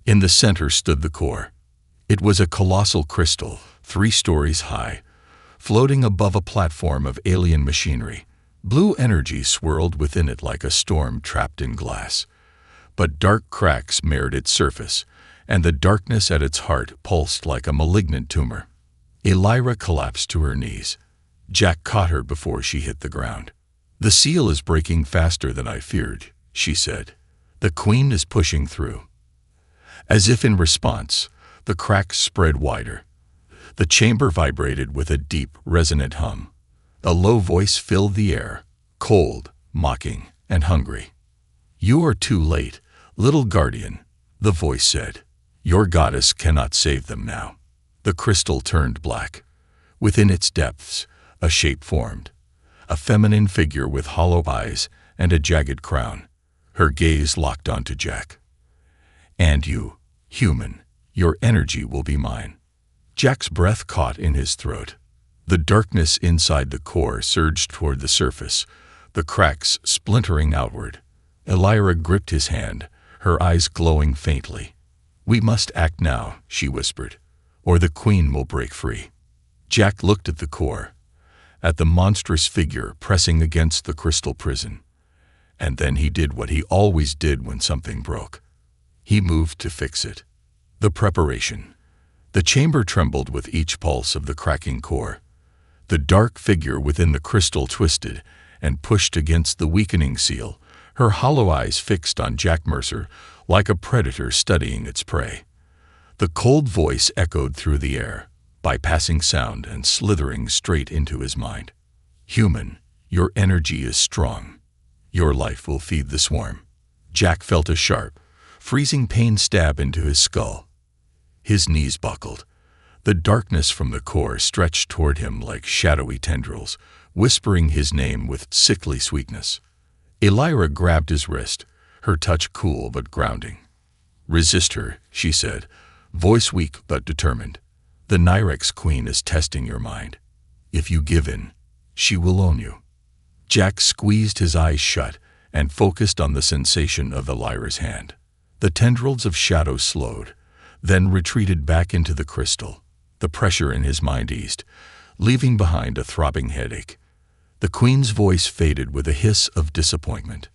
In the center stood the core. It was a colossal crystal, 3 stories high, floating above a platform of alien machinery. Blue energy swirled within it like a storm trapped in glass. But dark cracks marred its surface, and the darkness at its heart pulsed like a malignant tumor. Elira collapsed to her knees. Jack caught her before she hit the ground. The seal is breaking faster than I feared, she said. The queen is pushing through. As if in response, the cracks spread wider. The chamber vibrated with a deep, resonant hum. A low voice filled the air, cold, mocking, and hungry. You are too late, little guardian, the voice said. Your goddess cannot save them now. The crystal turned black. Within its depths, a shape formed. a feminine figure with hollow eyes and a jagged crown. Her gaze locked onto Jack. "And you, human, your energy will be mine." Jack's breath caught in his throat. The darkness inside the core surged toward the surface, the cracks splintering outward. Elira gripped his hand, her eyes glowing faintly. "We must act now," she whispered, "or the Queen will break free." Jack looked at the core, at the monstrous figure pressing against the crystal prison. And then he did what he always did when something broke. He moved to fix it. The preparation. The chamber trembled with each pulse of the cracking core. The dark figure within the crystal twisted and pushed against the weakening seal, her hollow eyes fixed on Jack Mercer like a predator studying its prey. The cold voice echoed through the air, bypassing sound and slithering straight into his mind. "Human, your energy is strong. Your life will feed the swarm." Jack felt a sharp, freezing pain stab into his skull. His knees buckled. The darkness from the core stretched toward him like shadowy tendrils, whispering his name with sickly sweetness. Elira grabbed his wrist, her touch cool but grounding. "Resist her," she said, voice weak but determined. "The Nyrex Queen is testing your mind. If you give in, she will own you." Jack squeezed his eyes shut and focused on the sensation of Elira's hand. The tendrils of shadow slowed, then retreated back into the crystal. The pressure in his mind eased, leaving behind a throbbing headache. The Queen's voice faded with a hiss of disappointment.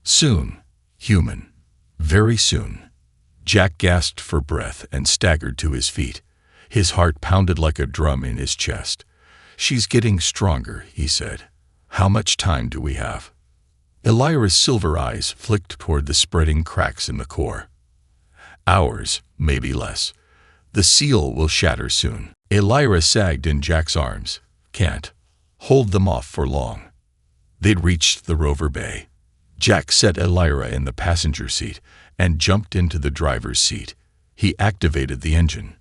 "Soon, human. Very soon." Jack gasped for breath and staggered to his feet. His heart pounded like a drum in his chest. "She's getting stronger," he said. "How much time do we have?" Elira's silver eyes flicked toward the spreading cracks in the core. "Hours, maybe less. The seal will shatter soon." Elira sagged in Jack's arms. "Can't hold them off for long." They'd reached the rover bay. Jack set Elira in the passenger seat and jumped into the driver's seat. He activated the engine.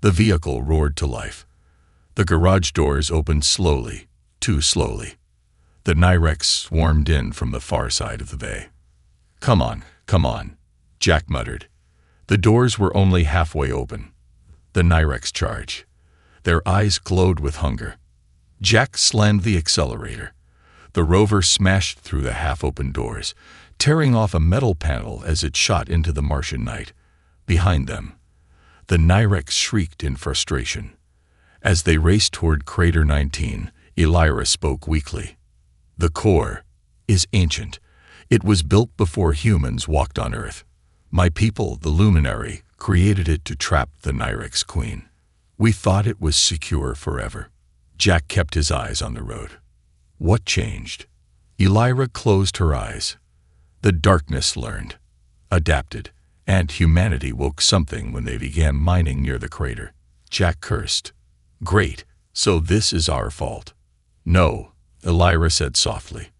The vehicle roared to life. The garage doors opened slowly, too slowly. The Nyrex swarmed in from the far side of the bay. Come on," Jack muttered. The doors were only halfway open. The Nyrex charged. Their eyes glowed with hunger. Jack slammed the accelerator. The rover smashed through the half-open doors, tearing off a metal panel as it shot into the Martian night. Behind them, the Nyrex shrieked in frustration. As they raced toward Crater 19, Elira spoke weakly. "The core is ancient. It was built before humans walked on Earth. My people, the Luminary, created it to trap the Nyrex Queen. We thought it was secure forever." Jack kept his eyes on the road. What changed? Elira closed her eyes. The darkness learned, adapted, and humanity woke something when they began mining near the crater. Jack cursed. "Great, so this is our fault." "No," Elira said softly.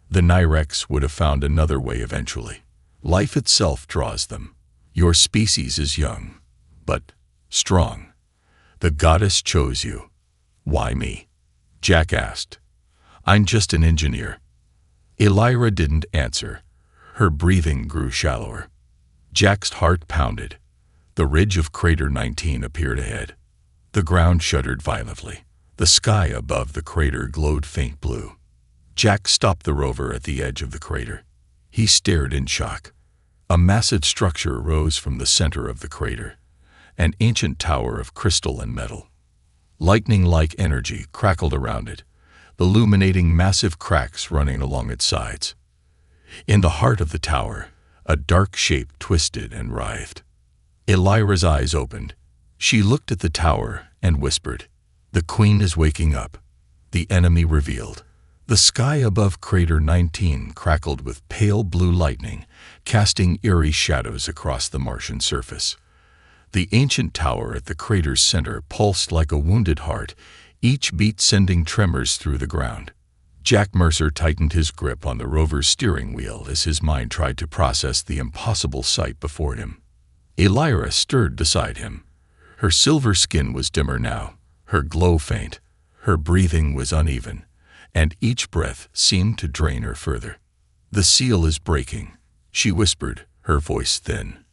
"The Nyrex would have found another way eventually. Life itself draws them. Your species is young, but strong. The goddess chose you." "Why me?" Jack asked. "I'm just an engineer." Elira didn't answer. Her breathing grew shallower. Jack's heart pounded. The ridge of Crater 19 appeared ahead. The ground shuddered violently. The sky above the crater glowed faint blue. Jack stopped the rover at the edge of the crater. He stared in shock. A massive structure rose from the center of the crater, an ancient tower of crystal and metal. Lightning-like energy crackled around it, illuminating massive cracks running along its sides. In the heart of the tower, a dark shape twisted and writhed. Elira's eyes opened. She looked at the tower and whispered, "The Queen is waking up." The enemy revealed. The sky above Crater 19 crackled with pale blue lightning, casting eerie shadows across the Martian surface. The ancient tower at the crater's center pulsed like a wounded heart, each beat sending tremors through the ground. Jack Mercer tightened his grip on the rover's steering wheel as his mind tried to process the impossible sight before him. Elira stirred beside him. Her silver skin was dimmer now, her glow faint. Her breathing was uneven, and each breath seemed to drain her further. "The seal is breaking," she whispered, her voice thin.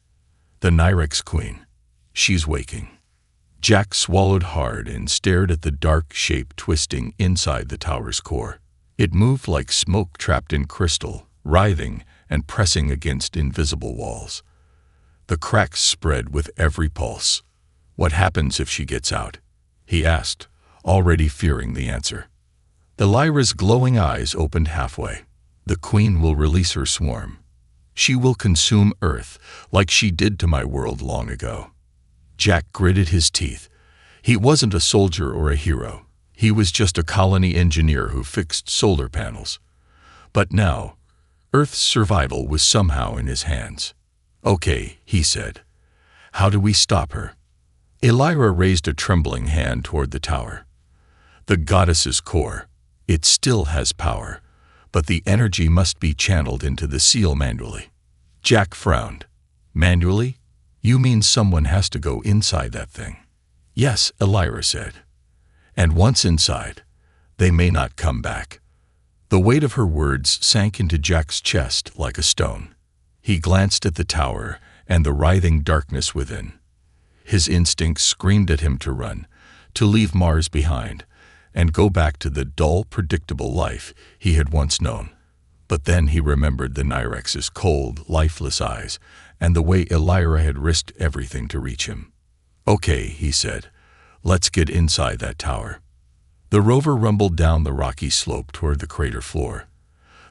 "The Nyrex Queen. She's waking." Jack swallowed hard and stared at the dark shape twisting inside the tower's core. It moved like smoke trapped in crystal, writhing and pressing against invisible walls. The cracks spread with every pulse. "What happens if she gets out?" he asked, already fearing the answer. Lyra's glowing eyes opened halfway. "The Queen will release her swarm. She will consume Earth like she did to my world long ago." Jack gritted his teeth. He wasn't a soldier or a hero. He was just a colony engineer who fixed solar panels. But now, Earth's survival was somehow in his hands. "Okay," he said. "How do we stop her?" Lyra raised a trembling hand toward the tower. "The goddess's core. It still has power, but the energy must be channeled into the seal manually." Jack frowned. "Manually? You mean someone has to go inside that thing?" "Yes," Lyra said. "And once inside, they may not come back." The weight of her words sank into Jack's chest like a stone. He glanced at the tower and the writhing darkness within. His instincts screamed at him to run, to leave Mars behind, and go back to the dull, predictable life he had once known. But then he remembered the Nyrex's cold, lifeless eyes and the way Lyra had risked everything to reach him. "Okay," he said, "let's get inside that tower." The rover rumbled down the rocky slope toward the crater floor.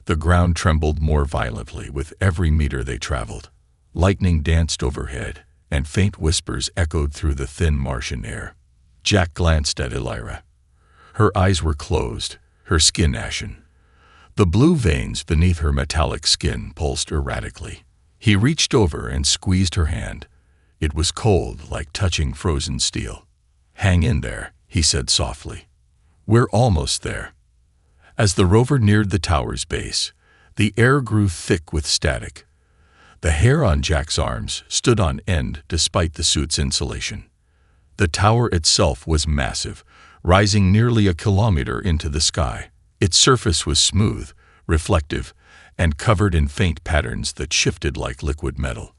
The ground trembled more violently with every meter they traveled. Lightning danced overhead, and faint whispers echoed through the thin Martian air. Jack glanced at Lyra. Her eyes were closed, her skin ashen. The blue veins beneath her metallic skin pulsed erratically. He reached over and squeezed her hand. It was cold, like touching frozen steel. "Hang in there," he said softly. "We're almost there." As the rover neared the tower's base, the air grew thick with static. The hair on Jack's arms stood on end despite the suit's insulation. The tower itself was massive, rising nearly a kilometer into the sky. Its surface was smooth, reflective, and covered in faint patterns that shifted like liquid metal.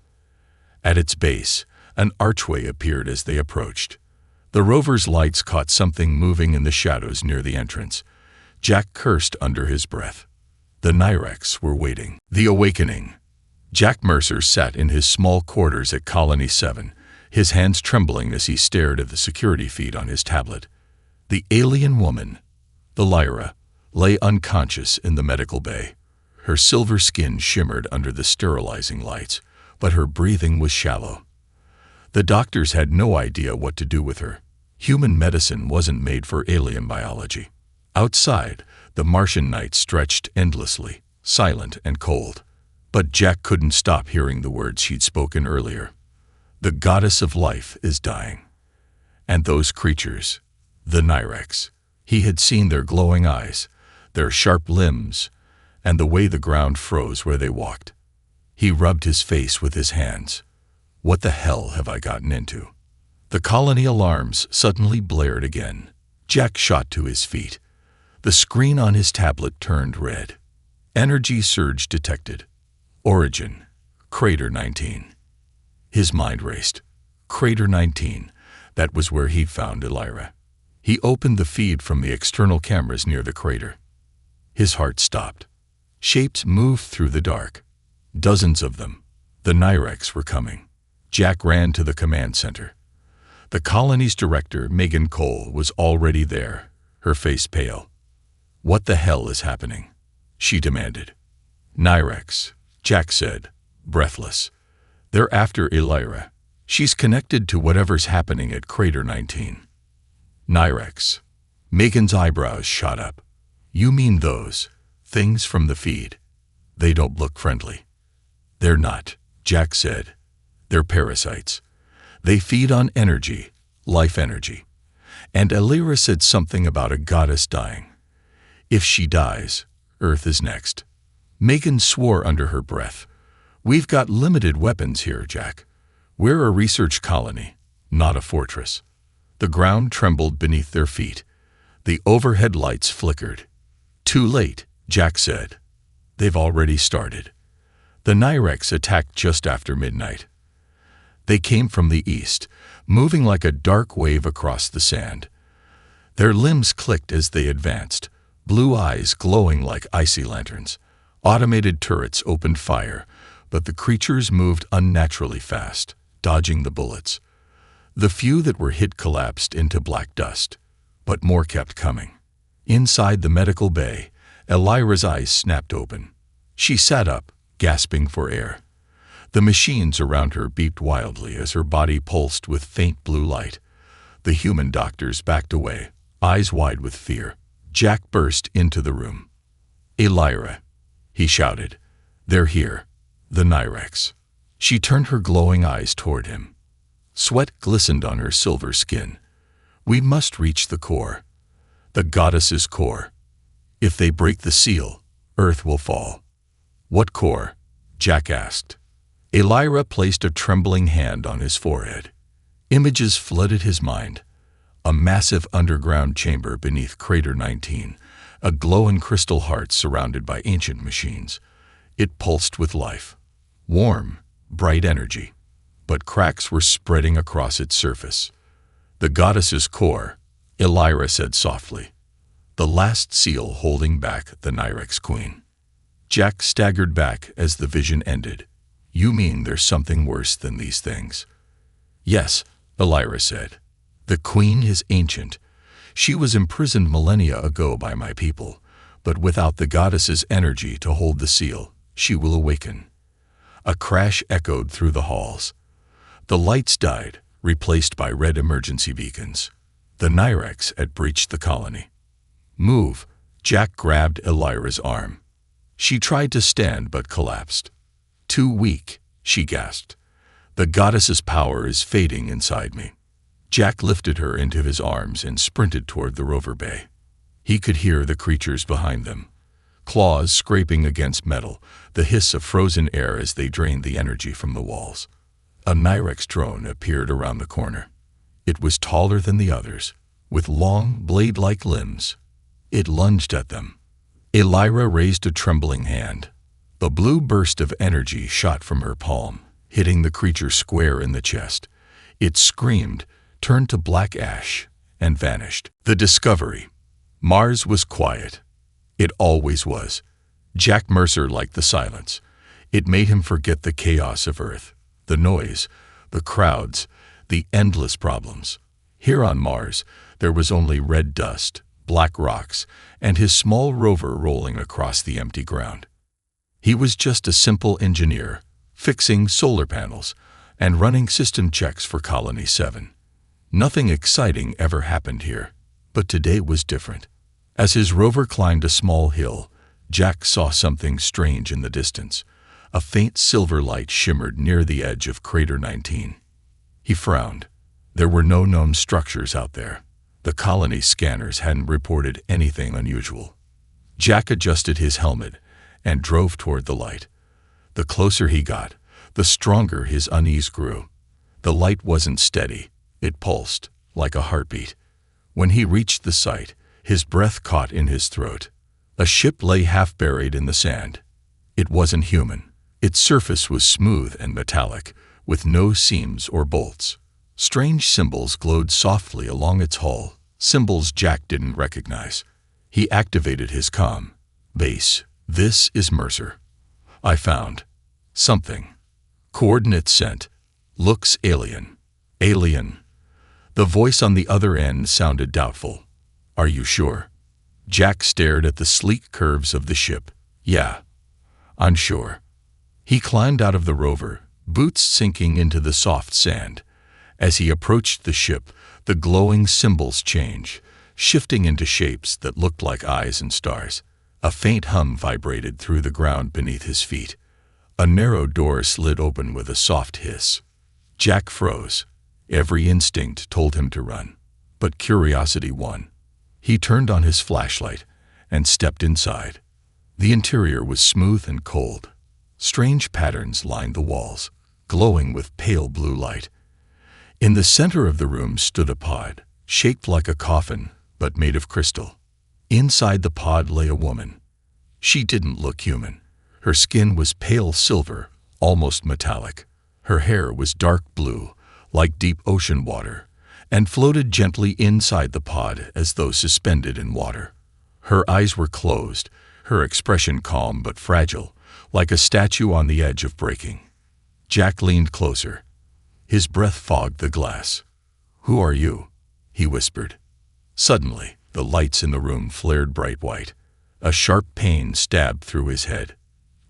At its base, an archway appeared as they approached. The rover's lights caught something moving in the shadows near the entrance. Jack cursed under his breath. The Nyrex were waiting. The awakening. Jack Mercer sat in his small quarters at Colony 7, his hands trembling as he stared at the security feed on his tablet. The alien woman, the Lyra, lay unconscious in the medical bay. Her silver skin shimmered under the sterilizing lights, but her breathing was shallow. The doctors had no idea what to do with her. Human medicine wasn't made for alien biology. Outside, the Martian night stretched endlessly, silent and cold. But Jack couldn't stop hearing the words she'd spoken earlier. The goddess of life is dying. And those creatures, the Nyrex, he had seen their glowing eyes, their sharp limbs, and the way the ground froze where they walked. He rubbed his face with his hands. What the hell have I gotten into? The colony alarms suddenly blared again. Jack shot to his feet. The screen on his tablet turned red. Energy surge detected. Origin, Crater 19. His mind raced. Crater 19, that was where he'd found Lyra. He opened the feed from the external cameras near the crater. His heart stopped. Shapes moved through the dark. Dozens of them. The Nyrex were coming. Jack ran to the command center. The colony's director, Megan Cole, was already there, her face pale. "What the hell is happening?" she demanded. "Nyrex," Jack said, breathless. "They're after Lyra. She's connected to whatever's happening at Crater 19. "Nyrex." Megan's eyebrows shot up. "You mean those things from the feed? They don't look friendly." "They're not," Jack said. "They're parasites. They feed on energy, life energy. And Lyra said something about a goddess dying. If she dies, Earth is next." Megan swore under her breath. "We've got limited weapons here, Jack. We're a research colony, not a fortress." The ground trembled beneath their feet. The overhead lights flickered. Too late, Jack said. They've already started. The Nyrex attacked just after midnight. They came from the east, moving like a dark wave across the sand. Their limbs clicked as they advanced, blue eyes glowing like icy lanterns. Automated turrets opened fire, but the creatures moved unnaturally fast, dodging the bullets. The few that were hit collapsed into black dust, but more kept coming. Inside the medical bay, Elira's eyes snapped open. She sat up, gasping for air. The machines around her beeped wildly as her body pulsed with faint blue light. The human doctors backed away, eyes wide with fear. Jack burst into the room. "Elira," he shouted. "They're here, the Nyrex." She turned her glowing eyes toward him. Sweat glistened on her silver skin. "We must reach the core. The goddess's core. If they break the seal, Earth will fall." "What core?" Jack asked. Elira placed a trembling hand on his forehead. Images flooded his mind. A massive underground chamber beneath Crater 19, a glowing crystal heart surrounded by ancient machines. It pulsed with life. Warm, bright energy. But cracks were spreading across its surface. "The goddess's core," Elira said softly. "The last seal holding back the Nyrex queen." Jack staggered back as the vision ended. "You mean there's something worse than these things?" "Yes," Elira said. "The queen is ancient. She was imprisoned millennia ago by my people, but without the goddess's energy to hold the seal, she will awaken." A crash echoed through the halls. The lights died, replaced by red emergency beacons. The Nyrex had breached the colony. "Move!" Jack grabbed Elira's arm. She tried to stand but collapsed. "Too weak," she gasped. "The goddess's power is fading inside me." Jack lifted her into his arms and sprinted toward the rover bay. He could hear the creatures behind them. Claws scraping against metal, the hiss of frozen air as they drained the energy from the walls. A Nyrex drone appeared around the corner. It was taller than the others, with long, blade-like limbs. It lunged at them. Elira raised a trembling hand. The blue burst of energy shot from her palm, hitting the creature square in the chest. It screamed, turned to black ash, and vanished. The discovery. Mars was quiet. It always was. Jack Mercer liked the silence. It made him forget the chaos of Earth, the noise, the crowds, the endless problems. Here on Mars, there was only red dust, black rocks, and his small rover rolling across the empty ground. He was just a simple engineer, fixing solar panels and running system checks for Colony 7. Nothing exciting ever happened here, but today was different. As his rover climbed a small hill, Jack saw something strange in the distance. A faint silver light shimmered near the edge of Crater 19. He frowned. There were no known structures out there. The colony scanners hadn't reported anything unusual. Jack adjusted his helmet and drove toward the light. The closer he got, the stronger his unease grew. The light wasn't steady. It pulsed, like a heartbeat. When he reached the site, his breath caught in his throat. A ship lay half buried in the sand. It wasn't human. Its surface was smooth and metallic, with no seams or bolts. Strange symbols glowed softly along its hull, symbols Jack didn't recognize. He activated his comm. "Base, this is Mercer. I found something. Coordinates sent. Looks alien. Alien." The voice on the other end sounded doubtful. "Are you sure?" Jack stared at the sleek curves of the ship. "Yeah, I'm sure." He climbed out of the rover, boots sinking into the soft sand. As he approached the ship, the glowing symbols changed, shifting into shapes that looked like eyes and stars. A faint hum vibrated through the ground beneath his feet. A narrow door slid open with a soft hiss. Jack froze. Every instinct told him to run, but curiosity won. He turned on his flashlight and stepped inside. The interior was smooth and cold. Strange patterns lined the walls, glowing with pale blue light. In the center of the room stood a pod, shaped like a coffin, but made of crystal. Inside the pod lay a woman. She didn't look human. Her skin was pale silver, almost metallic. Her hair was dark blue, like deep ocean water, and floated gently inside the pod as though suspended in water. Her eyes were closed, her expression calm but fragile, like a statue on the edge of breaking. Jack leaned closer. His breath fogged the glass. "Who are you?" he whispered. Suddenly, the lights in the room flared bright white. A sharp pain stabbed through his head.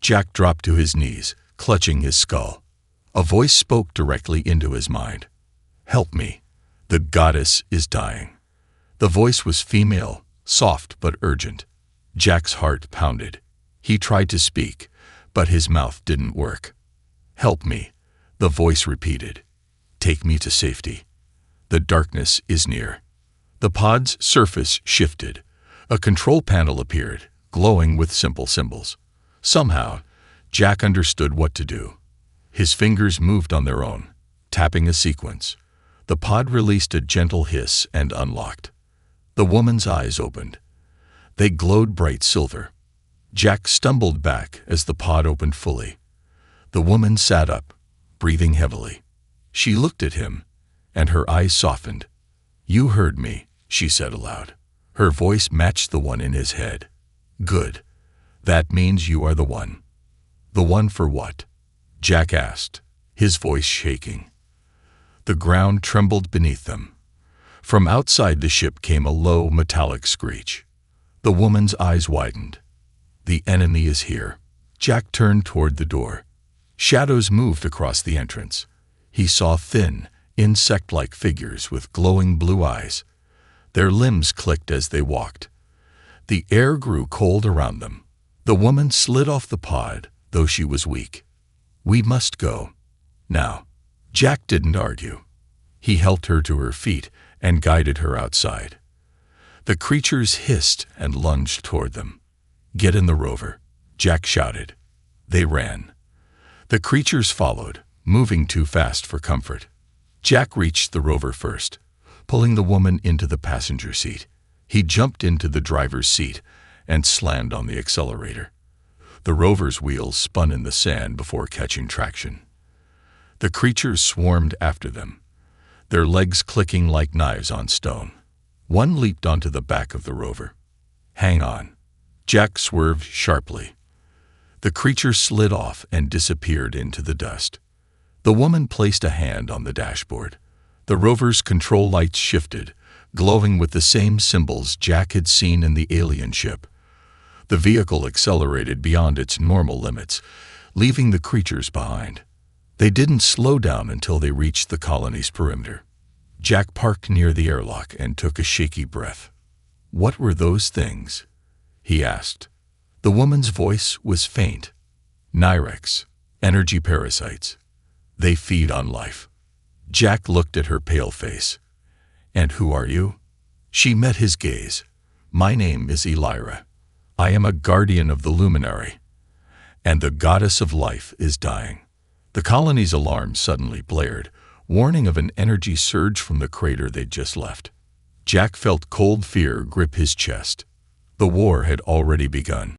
Jack dropped to his knees, clutching his skull. A voice spoke directly into his mind. "Help me. The goddess is dying." The voice was female, soft but urgent. Jack's heart pounded. He tried to speak, but his mouth didn't work. "Help me," the voice repeated. "Take me to safety. The darkness is near." The pod's surface shifted. A control panel appeared, glowing with simple symbols. Somehow, Jack understood what to do. His fingers moved on their own, tapping a sequence. The pod released a gentle hiss and unlocked. The woman's eyes opened. They glowed bright silver. Jack stumbled back as the pod opened fully. The woman sat up, breathing heavily. She looked at him, and her eyes softened. "You heard me," she said aloud. Her voice matched the one in his head. "Good. That means you are the one." "The one for what?" Jack asked, his voice shaking. The ground trembled beneath them. From outside the ship came a low, metallic screech. The woman's eyes widened. "The enemy is here." Jack turned toward the door. Shadows moved across the entrance. He saw thin, insect-like figures with glowing blue eyes. Their limbs clicked as they walked. The air grew cold around them. The woman slid off the pod, though she was weak. "We must go. Now." Jack didn't argue. He helped her to her feet and guided her outside. The creatures hissed and lunged toward them. "Get in the rover," Jack shouted. They ran. The creatures followed, moving too fast for comfort. Jack reached the rover first, pulling the woman into the passenger seat. He jumped into the driver's seat and slammed on the accelerator. The rover's wheels spun in the sand before catching traction. The creatures swarmed after them, their legs clicking like knives on stone. One leaped onto the back of the rover. "Hang on." Jack swerved sharply. The creature slid off and disappeared into the dust. The woman placed a hand on the dashboard. The rover's control lights shifted, glowing with the same symbols Jack had seen in the alien ship. The vehicle accelerated beyond its normal limits, leaving the creatures behind. They didn't slow down until they reached the colony's perimeter. Jack parked near the airlock and took a shaky breath. "What were those things?" he asked. The woman's voice was faint. "Nyrex, energy parasites. They feed on life." Jack looked at her pale face. "And who are you?" She met his gaze. "My name is Elira. I am a guardian of the luminary, and the goddess of life is dying." The colony's alarm suddenly blared, warning of an energy surge from the crater they'd just left. Jack felt cold fear grip his chest. The war had already begun.